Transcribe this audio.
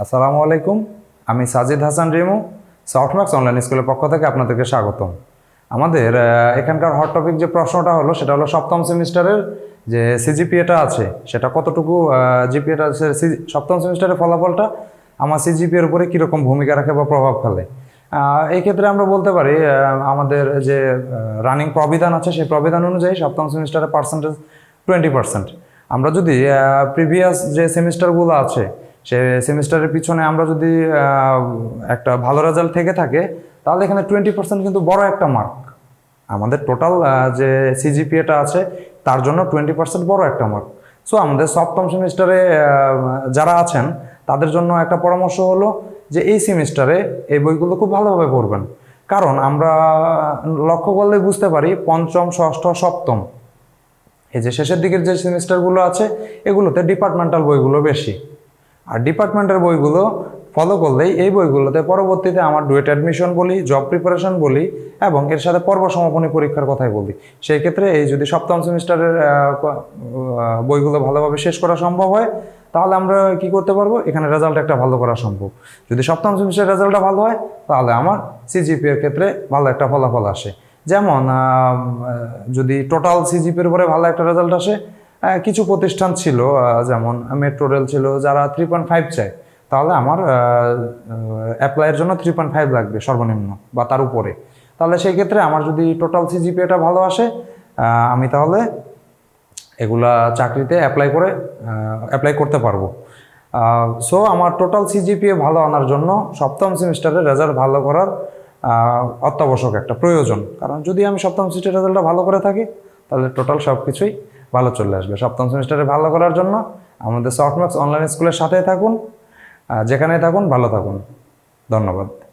আসসালামু আলাইকুম। আমি সাজিদ হাসান রিমু, সফটম্যাক্স অনলাইন স্কুলের পক্ষ থেকে আপনাদেরকে স্বাগতম। আমাদের এখানকার হট টপিক যে প্রশ্নটা হলো সেটা হলো সপ্তম সেমিস্টারের যে সিজিপিএটা আছে সেটা কতটুকু, জিপিএটা সপ্তম সেমিস্টারের ফলাফলটা আমার সিজিপিএর উপরে কীরকম ভূমিকা রাখে বা প্রভাব ফেলে। এই ক্ষেত্রে আমরা বলতে পারি আমাদের যে রানিং প্রবিধান আছে সেই প্রবিধান অনুযায়ী সপ্তম সেমিস্টারের পার্সেন্টেজ 20%। আমরা যদি প্রিভিয়াস যে সেমিস্টারগুলো আছে সে সেমিস্টারের পিছনে আমরা যদি একটা ভালো রেজাল্ট থেকে থাকে তাহলে এখানে 20% কিন্তু বড় একটা মার্ক। আমাদের টোটাল যে সিজিপিএটা আছে তার জন্য 20% বড় একটা মার্ক। সো আমাদের সপ্তম সেমিস্টারে যারা আছেন তাদের জন্য একটা পরামর্শ হলো যে এই সেমিস্টারে এই বইগুলো খুব ভালোভাবে পড়বেন। কারণ আমরা লক্ষ্য করলে বুঝতে পারি পঞ্চম, ষষ্ঠ, সপ্তম এই যে শেষের দিকের যে সেমিস্টারগুলো আছে এগুলোতে ডিপার্টমেন্টাল বইগুলো বেশি। আর ডিপার্টমেন্টের বইগুলো ফলো করলেই এই বইগুলোতে পরবর্তীতে আমার ডুয়েট অ্যাডমিশন বলি, জব প্রিপারেশন বলি এবং এর সাথে পর্ব সমাপনী পরীক্ষার কথাই বলি, সেই ক্ষেত্রে এই যদি সপ্তম সেমিস্টারের বইগুলো ভালোভাবে শেষ করা সম্ভব হয় তাহলে আমরা কি করতে পারবো, এখানে রেজাল্ট একটা ভালো করা সম্ভব। যদি সপ্তম সেমিস্টারের রেজাল্টটা ভালো হয় তাহলে আমার সিজিপিএর ক্ষেত্রে ভালো একটা ফলাফল আসে। যেমন যদি টোটাল সিজিপিএর উপরে ভালো একটা রেজাল্ট আসে, কিছু প্রতিষ্ঠান ছিল যেমন মেট্রো রেল ছিল, যারা 3.5 চায় তাহলে আমার অ্যাপ্লাইয়ের জন্য 3.5 লাগবে সর্বনিম্ন বা তার উপরে। তাহলে সেই ক্ষেত্রে আমার যদি টোটাল সিজিপিএটা ভালো আসে আমি তাহলে এগুলা চাকরিতে অ্যাপ্লাই করতে পারবো। সো আমার টোটাল সিজিপিএ ভালো আনার জন্য সপ্তম সেমিস্টারের রেজাল্ট ভালো করার অত্যাবশ্যক একটা প্রয়োজন। কারণ যদি আমি সপ্তম সেমিস্টারের রেজাল্টটা ভালো করে থাকি তাহলে টোটাল সব কিছুই ভালো চলে আসবে। সপ্তম সেমিস্টারে ভালো করার জন্য আমাদের সফটম্যাক্স অনলাইন স্কুলের সাথেই থাকুন, যেখানেই থাকুন ভালো থাকুন। ধন্যবাদ।